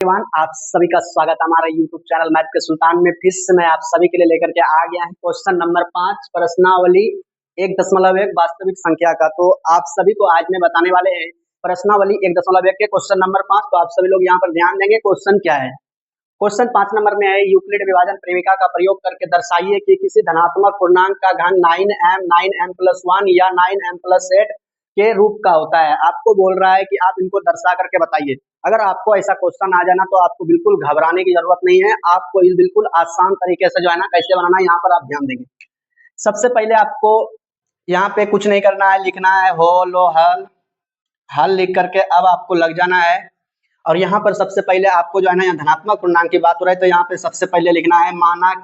Everyone, आप सभी का स्वागत है हमारे YouTube चैनल मैथ के सुल्तान में। फिर से मैं आप सभी के लिए लेकर के आ गया है क्वेश्चन नंबर 5 प्रश्नावली 1.1 वास्तविक संख्या का। तो आप सभी को आज मैं बताने वाले हैं प्रश्नावली 1.1 के क्वेश्चन नंबर 5। तो आप सभी लोग यहाँ पर ध्यान देंगे क्वेश्चन क्या है। क्वेश्चन 5 नंबर में है, यूक्लिड विभाजन प्रेमिका का प्रयोग करके दर्शाइए कि किसी धनात्मक पूर्णांक का घन 9m+1 या 9m+8 के रूप का होता है। आपको बोल रहा है कि आप इनको दर्शा करके बताइए। अगर आपको ऐसा क्वेश्चन आ जाना तो आपको बिल्कुल घबराने की जरूरत नहीं है। आपको इस बिल्कुल आसान तरीके से जो है ना कैसे बनाना है यहाँ पर आप ध्यान देंगे। सबसे पहले आपको यहाँ पे कुछ नहीं करना है, लिखना है हो लो हल। हल लिख करके अब आपको लग जाना है और यहाँ पर सबसे पहले आपको जो है ना यहाँ धनात्मक पूर्णांक की बात हो रही है तो यहाँ पे सबसे पहले लिखना है माना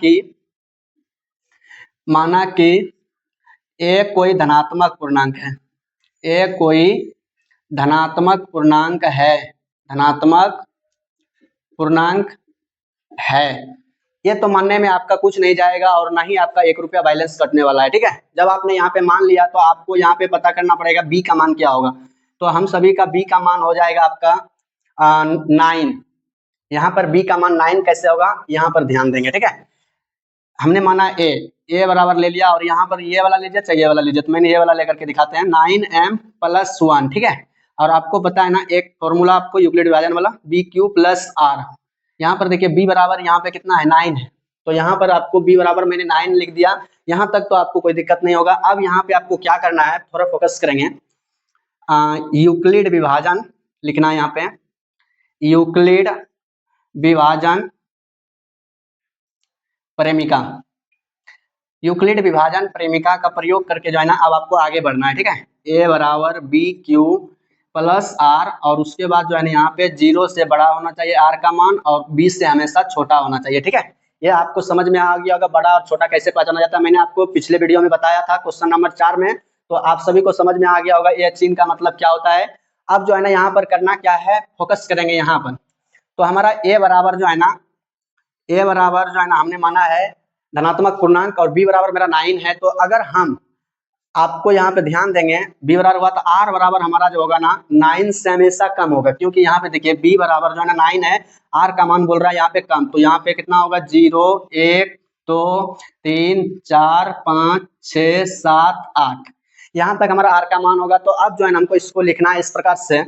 कि ए कोई धनात्मक पूर्णांक है। ए कोई धनात्मक पूर्णांक है। ये तो मानने में आपका कुछ नहीं जाएगा और ना ही आपका 1 रुपया बैलेंस कटने वाला है। ठीक है, जब आपने यहाँ पे मान लिया तो आपको यहाँ पे पता करना पड़ेगा बी का मान क्या होगा। तो हम सभी का बी का मान हो जाएगा आपका 9। यहाँ पर बी का मान 9 कैसे होगा, यहाँ पर ध्यान देंगे। ठीक है, हमने माना ए बराबर ले लिया और यहाँ पर ये वाला लीजिए चाहे ये वाला लीजिए, तो मैंने ये वाला लेकर के दिखाते हैं 9m+1। ठीक है, और आपको पता है ना एक फॉर्मूला आपको यूक्लिड विभाजन वाला BQ+R। यहाँ पर देखिए b बराबर यहाँ पे कितना है 9 है, तो यहाँ पर आपको b बराबर मैंने 9 लिख दिया। यहाँ तक तो आपको कोई दिक्कत नहीं होगा। अब यहाँ पे आपको क्या करना है, थोड़ा फोकस करेंगे। यूक्लिड विभाजन लिखना है यहाँ पे, यूक्लिड विभाजन प्रेमिका। यूक्लिड विभाजन प्रेमिका का प्रयोग करके जो है ना अब आपको आगे बढ़ना है। ठीक है, ए बराबर BQ+R और उसके बाद जो है ना यहाँ पे 0 से बड़ा होना चाहिए R का मान और 20 से हमेशा छोटा होना चाहिए। ठीक है, ये आपको समझ में आ गया होगा बड़ा और छोटा कैसे पहचाना जाता है। मैंने आपको पिछले वीडियो में बताया था क्वेश्चन नंबर 4 में, तो आप सभी को समझ में आ गया होगा ये चिन्ह का मतलब क्या होता है। अब जो है ना यहाँ पर करना क्या है, फोकस करेंगे यहाँ पर। तो हमारा ए बराबर जो है ना हमने माना है धनात्मक पूर्णांक और b बराबर मेरा 9 है। तो अगर हम आपको यहाँ पे ध्यान देंगे b बराबर हुआ तो r बराबर हमारा जो होगा ना 9 से हमेशा कम होगा, क्योंकि यहाँ पे देखिए b बराबर जो है ना 9 है, r का मान बोल रहा है यहाँ पे कम। तो यहाँ पे कितना होगा 0 1 2 3 4 5 6 7 8, यहाँ तक हमारा r का मान होगा। तो अब जो है ना हमको इसको लिखना है इस प्रकार से।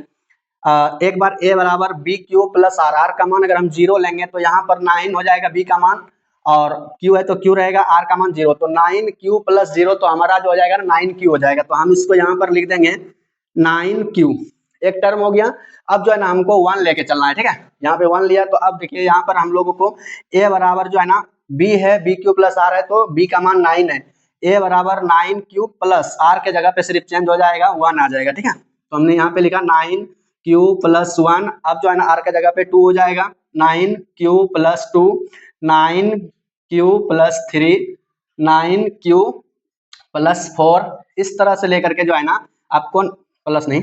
एक बार a बराबर BQ+R, R का मान अगर हम 0 लेंगे तो यहाँ पर 9 हो जाएगा b का मान, और q है तो q रहेगा, r का मान 0, तो 9q+0 तो हमारा जो हो जाएगा ना 9q हो जाएगा। तो हम इसको यहाँ पर लिख देंगे 9q, एक टर्म हो गया। अब जो है ना हमको 1 लेके चलना है। ठीक है, यहाँ पे 1 लिया तो अब देखिए यहाँ पर हम लोगों को a बराबर जो है ना b है BQ+R है तो b का मान 9 है। a बराबर 9q+R के जगह पे सिर्फ चेंज हो जाएगा 1 आ जाएगा। ठीक है, तो हमने यहाँ पे लिखा 9q+1। अब जो है ना r के जगह पे 2 हो जाएगा, 9q+2 9q+3 9q+4, इस तरह से लेकर के जो है ना आपको प्लस नहीं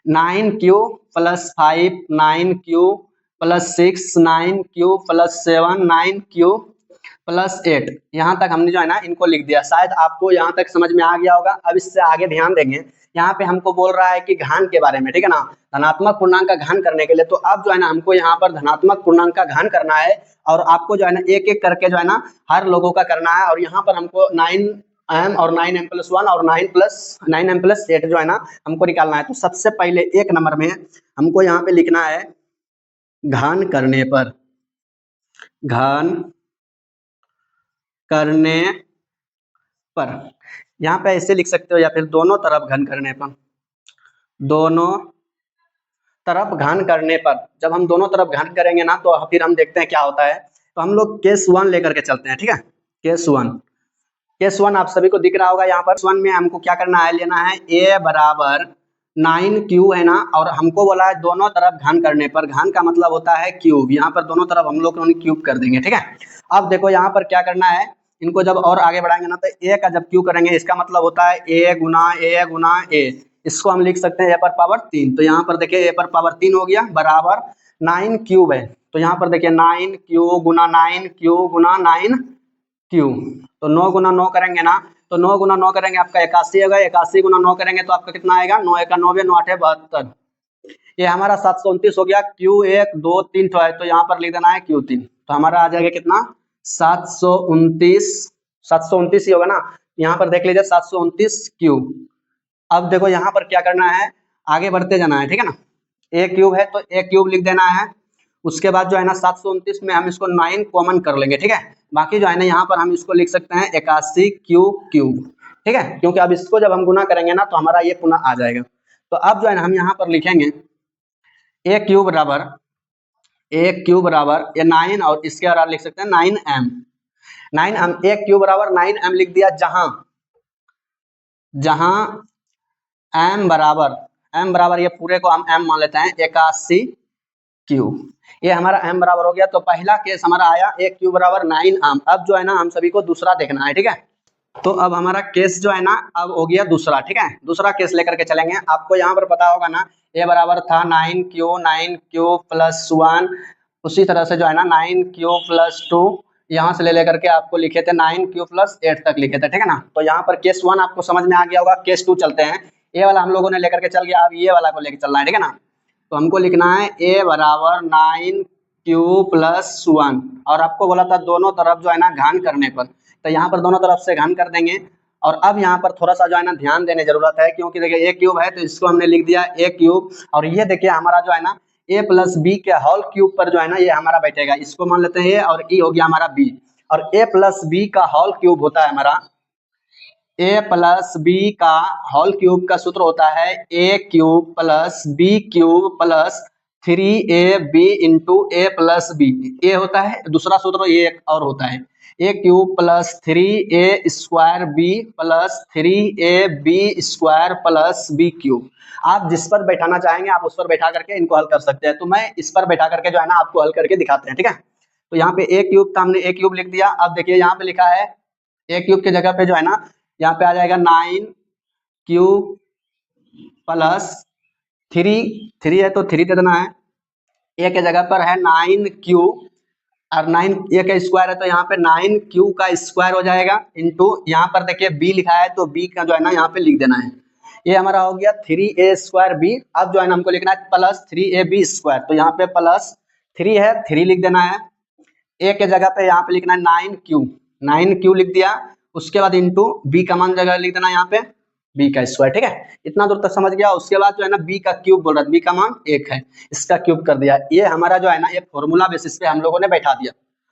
9q+5 9q+6 9q+7 9q+8, यहाँ तक हमने जो है ना इनको लिख दिया। शायद आपको यहाँ तक समझ में आ गया होगा। अब इससे आगे ध्यान देंगे, यहाँ पे हमको बोल रहा है कि घन के बारे में। ठीक है ना, धनात्मक पूर्णांक का घन करने के लिए। तो अब जो है ना हमको यहाँ पर धनात्मक पूर्णांक का घन करना है और आपको जो है ना एक एक करके जो है ना हर लोगों का करना है। और यहाँ पर हमको 9m और 9m+1 और 9m+8 जो है ना हमको निकालना है। तो सबसे पहले 1 नंबर में हमको यहाँ पे लिखना है घन करने पर यहाँ पे ऐसे लिख सकते हो या फिर दोनों तरफ घन करने पर। दोनों तरफ घन करने पर जब हम दोनों तरफ घन करेंगे ना तो फिर हम देखते हैं क्या होता है। तो हम लोग केस 1 लेकर के चलते हैं। ठीक है, केस 1 आप सभी को दिख रहा होगा। यहाँ पर 1 में हमको क्या करना है, लेना है a बराबर 9q है ना, और हमको बोला है दोनों तरफ घन करने पर। घन का मतलब होता है क्यूब, यहाँ पर दोनों तरफ हम लोग क्यूब कर देंगे। ठीक है, अब देखो यहाँ पर क्या करना है, इनको जब और आगे बढ़ाएंगे ना तो a का जब क्यू करेंगे इसका मतलब होता है a गुना a। इसको हम लिख सकते हैं a पर पावर 3। तो यहाँ पर देखिए a पर पावर 3 हो गया बराबर 9 क्यूब है। तो यहाँ पर देखिए 9q गुना 9q गुना 9q, तो 9 गुना 9 करेंगे ना, तो 9 गुना 9 करेंगे आपका 81 होगा। 81 गुना 9 करेंगे तो आपका कितना आएगा, 9 1 9 9 8 72। ये हमारा 729 हो गया। Q1 2 3 तो है, तो यहाँ पर लिख देना है Q3, तो हमारा आ जाएगा कितना 729, 729 ही होगा ना। यहाँ पर देख लीजिए 729 क्यू। अब देखो यहाँ पर क्या करना है, आगे बढ़ते जाना है, ठीक है ना। ए क्यूब है तो ए क्यूब लिख देना है। उसके बाद जो है ना 729 में हम इसको 9 कॉमन कर लेंगे, ठीक है। बाकी जो है ना यहाँ पर हम इसको लिख सकते हैं 81 क्यू क्यूब, ठीक है, क्योंकि अब इसको जब हम गुना करेंगे ना तो हमारा ये पुनः आ जाएगा। तो अब जो है ना हम यहाँ पर लिखेंगे ए क्यूब बराबर ये 9 और इसके बराबर लिख सकते हैं 9m। 9m ए क्यूब बराबर 9m लिख दिया, जहां m बराबर ये पूरे को हम m मान लेते हैं 81 क्यूब। ये हमारा m बराबर हो गया। तो पहला केस हमारा आया ए क्यूब बराबर 9m। अब जो है ना हम सभी को दूसरा देखना है, ठीक है। तो अब हमारा केस जो है ना अब हो गया दूसरा, ठीक है। दूसरा केस लेकर के चलेंगे। आपको यहाँ पर पता होगा ना ए बराबर था 9Q प्लस 1, उसी तरह से जो है ना 9Q प्लस 2, यहाँ से ले लेकर के आपको लिखे थे 9Q प्लस 8 तक लिखे थे, ठीक है ना। तो यहाँ पर केस 1 आपको समझ में आ गया होगा। केस 2 चलते हैं। ए वाला हम लोगों ने लेकर के चल गया, अब ये वाला को लेकर चलना है, ठीक है ना। तो हमको लिखना है ए बराबर 9Q प्लस 1, और आपको बोला था दोनों तरफ जो है ना घन करने पर, तो यहाँ पर दोनों तरफ से घन कर देंगे। और अब यहाँ पर थोड़ा सा जो है ना ध्यान देने जरूरत है, क्योंकि देखिए ए क्यूब है तो इसको हमने लिख दिया ए क्यूब, और ये देखिए हमारा जो है ना ए प्लस बी के होल क्यूब पर जो है ना ये हमारा बैठेगा, इसको मान लेते हैं ए, और ई हो गया हमारा बी। और ए प्लस बी का होल क्यूब होता है हमारा, ए प्लस बी का होल क्यूब का सूत्र होता है A cube plus B cube plus 3ab into A plus B. A होता है, दूसरा सूत्र ये एक और होता है A cube plus 3a square B plus 3ab square plus B cube. आप जिस पर बैठाना चाहेंगे आप उस पर बैठा करके इनको हल कर सकते हैं। तो मैं इस पर बैठा करके जो है ना आपको हल करके दिखाते हैं, ठीक है। तो यहाँ पे ए क्यूब था, हमने ए क्यूब लिख दिया। अब देखिए यहाँ पे लिखा है ए क्यूब की जगह पे जो है ना यहाँ पे आ जाएगा 9Q प्लस 3 है तो 3 दे देना है। ए के जगह पर है 9Q, और 9 ए का स्क्वायर है तो यहाँ पे 9Q का स्क्वायर हो जाएगा, इंटू यहाँ पर देखिए बी लिखा है तो बी का जो है ना यहाँ पे लिख देना है। ये हमारा हो गया 3a स्क्वायर बी। अब जो है ना हमको लिखना है प्लस 3ab स्क्वायर, तो यहाँ पे प्लस 3 है 3 लिख देना है। ए के जगह पे यहाँ पे लिखना है 9Q लिख दिया। उसके बाद इंटू बी का मान जगह लिख देना यहाँ पे बी का स्क्वायर, ठीक है। इतना दूर तक समझ गया। उसके बाद जो है ना बी का क्यूब बोल रहा है, बी का मान 1 है, इसका क्यूब कर दिया। ये हमारा जो है ना ये फॉर्मूला बेसिस पे हम लोगों ने बैठा दिया।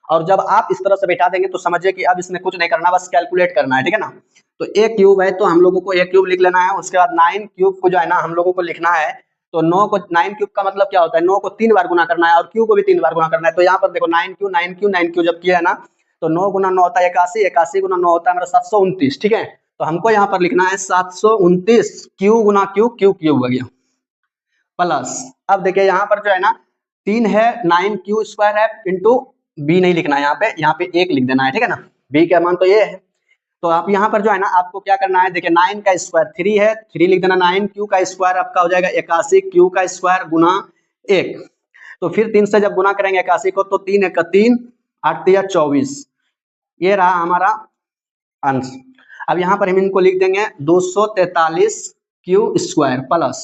और जब आप इस तरह से बैठा देंगे तो समझिए कि अब इसमें कुछ नहीं करना, बस कैलकुलेट करना है, ठीक है ना। तो ए क्यूब है तो हम लोगों को ए क्यूब लिख लेना है। उसके बाद 9 क्यूब को जो है ना हम लोगों को लिखना है। तो 9 क्यूब का मतलब क्या होता है, 9 को 3 बार गुना करना है और क्यू को भी 3 बार गुना करना है। तो यहाँ पर देखो 9Q जब किया है ना तो 9 गुना 9 होता है 81, 81 गुना 9 होता है हमारा 729, ठीक है। तो हमको यहाँ पर लिखना है 729 क्यू गुना क्यू क्यूब हो गया प्लस। अब देखिए यहाँ पर जो है ना 3 है 9Q स्क्वायर है इंटू बी नहीं लिखना है, यहाँ पे 1 लिख देना है, ठीक है ना। बी का मान तो ये है। तो आप यहाँ पर जो है ना आपको क्या करना है, देखिए 9 का स्क्वायर 3 है, 3 लिख देना। 9Q का स्क्वायर आपका हो जाएगा 81 Q का स्क्वायर गुना 1। तो फिर 3 से जब गुना करेंगे 81 को तो 3 1 3 8 3 24, ये रहा हमारा अंश। अब यहाँ पर हम इनको लिख देंगे 243 Q स्क्वायर प्लस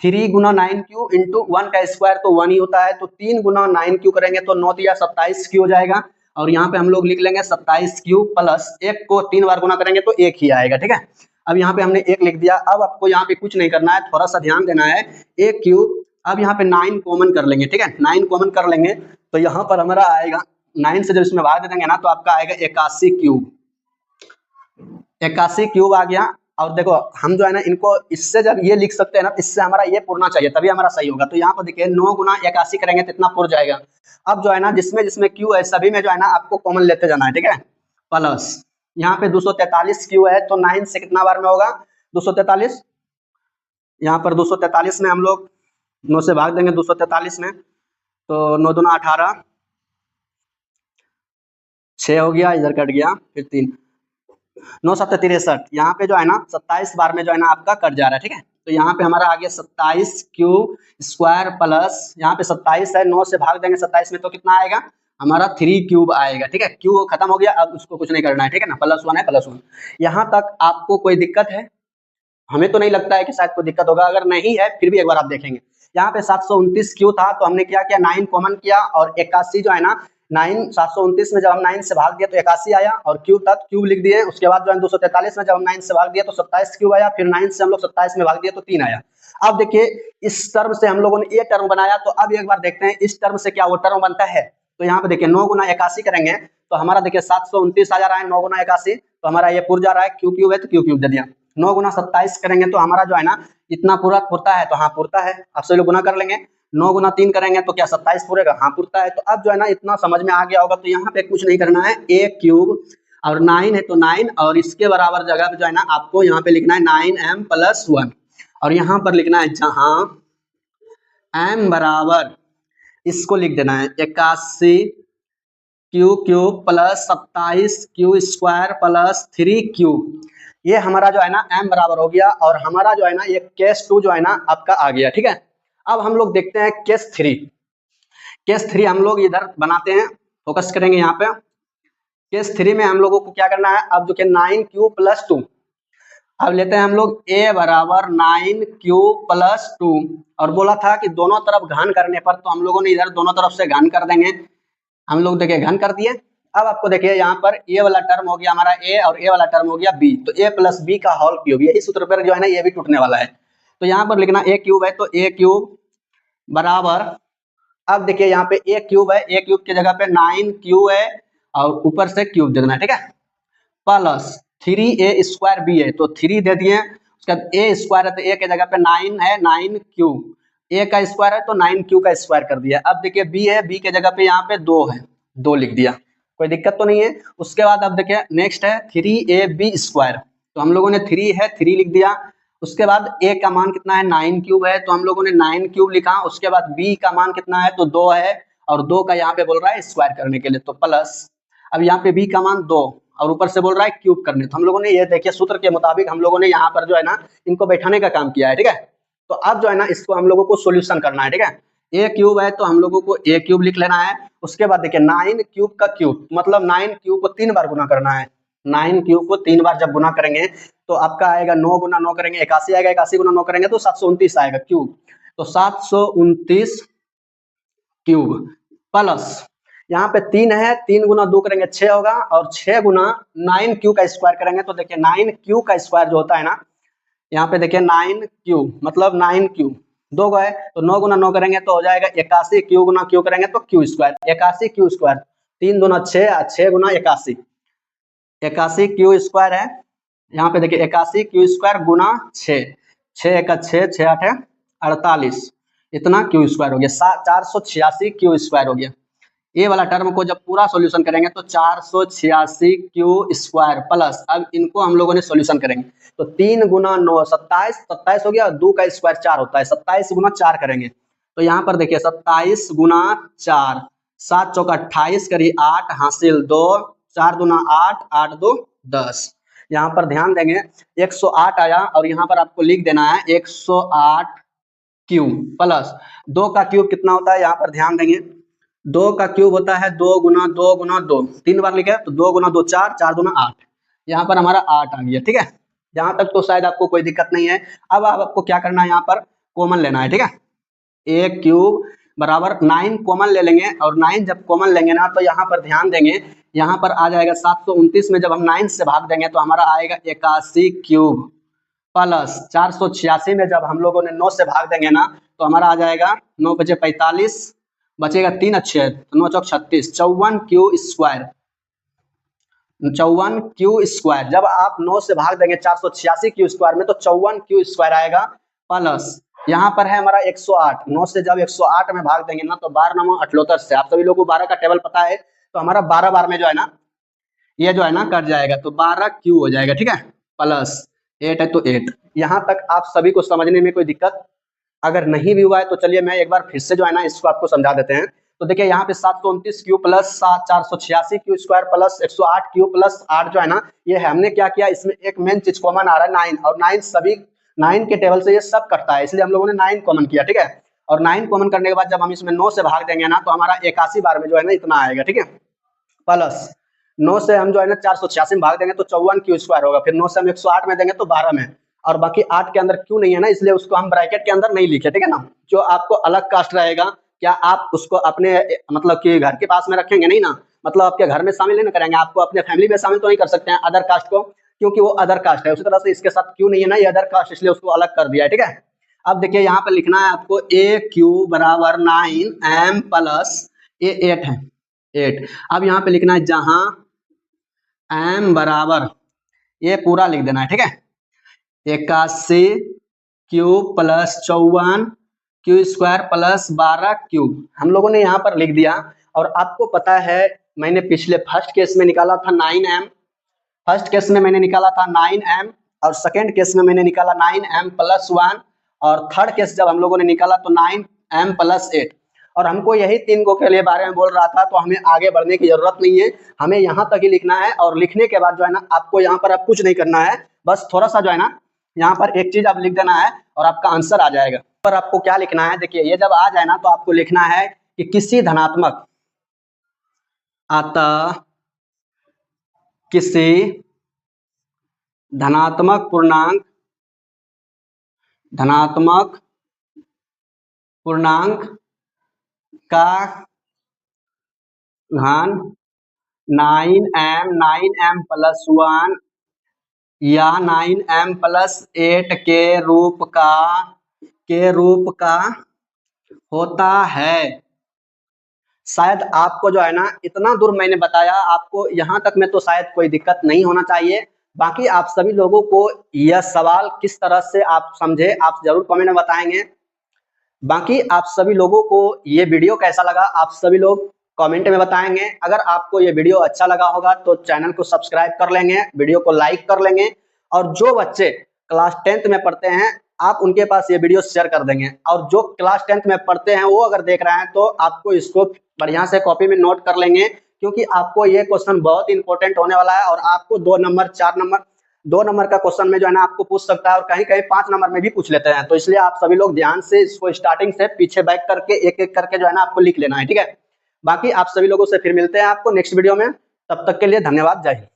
3 गुना 9Q इंटू 1 का स्क्वायर तो 1 ही होता है, तो 3 गुना 9Q करेंगे तो 9 या 27Q हो जाएगा। और यहाँ पे हम लोग लिख लेंगे 27Q प्लस 1 को 3 बार गुना करेंगे तो 1 ही आएगा, ठीक है। अब यहाँ पे हमने 1 लिख दिया। अब आपको यहाँ पे कुछ नहीं करना है, थोड़ा सा ध्यान देना है। ए क्यूब, अब यहाँ पे 9 कॉमन कर लेंगे, ठीक है। 9 कॉमन कर लेंगे तो यहाँ पर हमारा आएगा 9 से जब इसमें भाग दे देंगे ना तो आपका आएगा 81 क्यूब। 81 क्यूब आ गया। और देखो हम जो है ना इनको इससे जब ये लिख सकते हैं ना, इससे हमारा ये पुरना चाहिए तभी हमारा सही होगा। तो यहाँ पर देखिए 9 गुना 81 करेंगे तो इतना पुर जाएगा। अब जो है ना जिसमें जिसमें क्यू है सभी में जो है ना आपको कॉमन लेते जाना है, ठीक है। प्लस यहाँ पे 243 क्यू है तो 9 से कितना बार में होगा 243, यहाँ पर 243 में हम लोग 9 से भाग देंगे 243 में, तो 9 दूना 18, 6 हो गया, इधर कट गया, फिर 3 9 7 63, यहाँ पे जो है ना 27 बार में जो है ना आपका कट जा रहा है, ठीक है। तो यहाँ पे हमारा आ गया 27 क्यू स्क्वायर प्लस यहाँ पे 27 है, 9 से भाग देंगे 27 में तो कितना आएगा हमारा 3 क्यूब आएगा, ठीक है। क्यू खत्म हो गया, अब उसको कुछ नहीं करना है, ठीक है ना। +1 है +1। यहाँ तक आपको कोई दिक्कत है? हमें तो नहीं लगता है कि शायद कोई दिक्कत होगा, अगर नहीं है फिर भी एक बार आप देखेंगे। यहाँ पे 729 क्यू था तो हमने क्या किया 9 कॉमन किया और 81 जो है ना 729 में जब हम 9 से भाग दिया तो 81 आया और क्यूब था तो क्यूब लिख दिए। उसके बाद जो है 243 में जब हम 9 से भाग दिया तो 27 क्यूब आया, फिर 9 से हम लोग 27 में भाग दिया तो 3 आया। अब देखिए इस टर्म से हम लोगों ने ये टर्म बनाया, तो अब एक बार देखते हैं इस टर्म से क्या वो टर्म बनता है। तो यहाँ पे देखिए 9 गुना 81 करेंगे तो हमारा देखिए 729 आ जा रहा है, 9 गुना 81 तो हमारा ये पुर जा रहा है, क्यू क्यूब है तो क्यू क्यूब दे दिया। 9 गुना 27 करेंगे तो हमारा जो है ना इतना पूरा पुरता है, तो हाँ पुरता है। आप सभी लोग गुना कर लेंगे, 9 गुना 3 करेंगे तो क्या 27 पूरेगा, हाँ पुरता है। तो अब जो है ना इतना समझ में आ गया होगा। तो यहाँ पे कुछ नहीं करना है, a क्यूब और 9 है तो 9 और इसके बराबर जगह पे जो है ना आपको यहाँ पे लिखना है 9m + 1 और यहाँ पर लिखना है जहां m बराबर इसको लिख देना है 81 Q cube plus 27 Q square plus 3 cube. ये हमारा जो है ना m बराबर हो गया और हमारा जो है ना ये केस 2 जो है ना आपका आ गया, ठीक है। अब हम लोग देखते हैं केस 3। केस 3 हम लोग इधर बनाते हैं, फोकस करेंगे यहाँ पे। केस 3 में हम लोगों को क्या करना है, अब जो कि 9 क्यूब प्लस 2, अब लेते हैं हम लोग a बराबर 9 क्यूब प्लस 2 और बोला था कि दोनों तरफ घन करने पर, तो हम लोगों ने इधर दोनों तरफ से घन कर देंगे। हम लोग देखिए घन कर दिए। अब आपको देखिए यहाँ पर a वाला टर्म हो गया हमारा a और a वाला टर्म हो गया b, तो a + b का होल क्यूब, यही सूत्र पर जो है ना ये भी टूटने वाला है। तो यहाँ पर लिखना a क्यूब है तो a क्यूब बराबर, अब देखिए यहाँ पे a क्यूब है, a क्यूब की जगह पे 9 क्यू है और ऊपर से क्यूब दे देना, ठीक है, प्लस 3a स्क्वायर b है तो 3 दे दिए। उसके बाद a स्क्वायर है तो a की जगह पे 9 है, 9 क्यूब, a का स्क्वायर है तो 9 क्यू का स्क्वायर कर दिया। अब देखिए b है, b की जगह पे यहाँ पे 2 है, 2 लिख दिया, कोई दिक्कत तो नहीं है। उसके बाद अब देखिए नेक्स्ट है 3ab स्क्वायर, तो हम लोगों ने 3 है 3 लिख दिया। उसके बाद a का मान कितना है 9 क्यूब है तो हम लोगों ने 9 क्यूब लिखा। उसके बाद b का मान कितना है तो 2 है और 2 का यहाँ पे बोल रहा है स्क्वायर करने के लिए, तो प्लस, अब यहाँ पे b का मान 2 और ऊपर से बोल रहा है क्यूब करने, तो हम लोगों ने ये देखिए सूत्र के मुताबिक हम लोगों ने यहाँ पर जो है ना इनको बैठाने का काम किया है, ठीक है। तो अब जो है ना इसको हम लोगों को सोल्यूशन करना है, ठीक है। a क्यूब है तो हम लोगों को a क्यूब लिख लेना है। उसके बाद देखिए 9 क्यूब का क्यूब मतलब 9 क्यूब को 3 बार गुना करना है। 9 क्यूब को 3 बार जब गुना करेंगे तो आपका आएगा 9 गुना 9 करेंगे 81 आएगा, 81 गुना 9 करेंगे तो 729 आएगा क्यूब, तो 729 क्यूब प्लस यहाँ पे 3 है, 3 गुना 2 करेंगे 6 होगा और 6 गुना 9 क्यू का स्क्वायर करेंगे तो देखिए 9 क्यू का स्क्वायर जो होता है ना, यहाँ पे देखिए 9 क्यू मतलब 9 क्यू 2 को है तो 9 गुना 9 करेंगे तो हो जाएगा 81 क्यू गुना क्यू करेंगे तो क्यू स्क्वायर, 81 क्यू स्क्वायर, 3 दूना 6 6 गुना 81, 81 क्यू स्क्वायर है। यहाँ पे देखिए 81 क्यू स्क्वायर गुना 6, 6 1 6 6 8 48, इतना क्यू स्क्वायर हो गया, 486 क्यू स्क्वायर हो गया। ये वाला टर्म को जब पूरा सॉल्यूशन करेंगे तो 486 क्यू स्क्वायर प्लस, अब इनको हम लोगों ने सॉल्यूशन करेंगे तो 3 गुना 9 27, 27 हो गया और 2 का स्क्वायर 4 होता है, 27 गुना 4 करेंगे तो यहाँ पर देखिए 27 गुना 4, 7 चौका 28 करिए 8 हासिल 2, 4 दूना 8 8 2 10। यहाँ पर ध्यान देंगे 108 आया और यहाँ पर आपको लिख देना है 108 क्यूब प्लस 2 का क्यूब कितना होता है, यहाँ पर ध्यान देंगे 2 का क्यूब होता है 2 गुना 2 गुना 2, 3 बार लिखे तो 2 गुना 2 4, 4 गुना 8, यहाँ पर हमारा 8 आ गया, ठीक है। यहाँ तक तो शायद आपको कोई दिक्कत नहीं है। अब आपको क्या करना है, यहाँ पर कॉमन लेना है, ठीक है। a क्यूब बराबर 9 कॉमन ले लेंगे और 9 जब कॉमन लेंगे ना तो यहाँ पर ध्यान देंगे, यहाँ पर आ जाएगा 729 में जब हम 9 से भाग देंगे तो हमारा आएगा 81 क्यूब प्लस 486 में जब हम लोगों ने 9 से भाग देंगे ना तो हमारा आ जाएगा 9 बचे 45, बचेगा 3 अच्छे तो 9 चौक 36, 54 क्यू स्क्वायर, 54 क्यू स्क्वायर। जब आप 9 से भाग देंगे 486 क्यू स्क्वायर में तो 54 क्यू स्क्वायर आएगा प्लस यहाँ पर है हमारा 108, 9 से जब 108 में भाग देंगे ना तो 12 9 78 से, आप सभी लोगों को 12 का टेबल पता है तो हमारा 12 बार में जो है ना ये जो है ना कट जाएगा तो 12 क्यू हो जाएगा, ठीक है, प्लस 8 है तो 8। यहाँ तक आप सभी को समझने में कोई दिक्कत अगर नहीं भी हुआ है तो चलिए मैं एक बार फिर से जो है ना इसको आपको समझा देते हैं। तो देखिए यहाँ पे 729 Q plus 486 Q square plus 108 Q plus 8 जो है ना ये है, हमने क्या किया इसमें एक मेन चीज कॉमन आ रहा है 9 और 9 सभी 9 के टेबल से ये सब कटता है, इसलिए हम लोगों ने 9 कॉमन किया, ठीक है। और 9 कॉमन करने के बाद जब हम इसमें 9 से भाग देंगे ना तो हमारा 81 बार में जो है ना इतना आएगा, ठीक है, प्लस 9 से हम जो है ना 486 में भाग देंगे तो 54 क्यू स्क्वायर होगा, फिर 9 से हम 108 में देंगे तो 12 में और बाकी 8 के अंदर क्यों नहीं है ना, इसलिए उसको हम ब्रैकेट के अंदर नहीं लिखे, ठीक है ना। जो आपको अलग कास्ट रहेगा, क्या आप उसको अपने मतलब कि घर के पास में रखेंगे नहीं ना, मतलब आपके घर में शामिल नहीं ना करेंगे, आपको अपने फैमिली में शामिल तो नहीं कर सकते हैं अदर कास्ट को, क्योंकि वो अदर कास्ट है। उसी तरह से इसके साथ क्यों नहीं है ना, ये अदर कास्ट, इसलिए उसको अलग कर दिया है, ठीक है। अब देखिए यहाँ पे लिखना है आपको ए क्यू बराबर 9m प्लस ये 8 है 8। अब यहाँ पे लिखना है जहां m बराबर, ये पूरा लिख देना है, ठीक है, 81 cube plus 54 Q square plus 12 cube, हम लोगों ने यहाँ पर लिख दिया। और आपको पता है मैंने पिछले फर्स्ट केस में निकाला था 9m, फर्स्ट केस में मैंने निकाला था 9m, और सेकेंड केस में मैंने निकाला 9m प्लस 1, और थर्ड केस जब हम लोगों ने निकाला तो 9m प्लस 8। और हमको यही 3 को के लिए बारे में बोल रहा था, तो हमें आगे बढ़ने की जरूरत नहीं है, हमें यहाँ तक ही लिखना है। और लिखने के बाद जो है ना आपको यहाँ पर अब कुछ नहीं करना है, बस थोड़ा सा जो है ना यहाँ पर एक चीज आप लिख देना है और आपका आंसर आ जाएगा। पर आपको क्या लिखना है, देखिए ये जब आ जाए ना तो आपको लिखना है कि किसी धनात्मक, अतः किसी धनात्मक पूर्णांक का घन 9m प्लस 1 या 9m प्लस 8 के रूप का होता है। शायद आपको जो है ना इतना दूर मैंने बताया, आपको यहाँ तक में तो शायद कोई दिक्कत नहीं होना चाहिए। बाकी आप सभी लोगों को यह सवाल किस तरह से आप समझे, आप जरूर कमेंट में बताएंगे। बाकी आप सभी लोगों को ये वीडियो कैसा लगा, आप सभी लोग कमेंट में बताएंगे। अगर आपको ये वीडियो अच्छा लगा होगा तो चैनल को सब्सक्राइब कर लेंगे, वीडियो को लाइक कर लेंगे, और जो बच्चे क्लास 10th में पढ़ते हैं आप उनके पास ये वीडियो शेयर कर देंगे। और जो क्लास 10th में पढ़ते हैं वो अगर देख रहे हैं तो आपको इसको बढ़िया से कॉपी में नोट कर लेंगे, क्योंकि आपको ये क्वेश्चन बहुत इंपॉर्टेंट होने वाला है। और आपको 2 नंबर 4 नंबर 2 नंबर का क्वेश्चन में जो है ना आपको पूछ सकता है, और कहीं कहीं 5 नंबर में भी पूछ लेते हैं। तो इसलिए आप सभी लोग ध्यान से इसको स्टार्टिंग से पीछे बैक करके एक एक करके जो है ना आपको लिख लेना है, ठीक है। बाकी आप सभी लोगों से फिर मिलते हैं आपको नेक्स्ट वीडियो में, तब तक के लिए धन्यवाद, जय हिंद।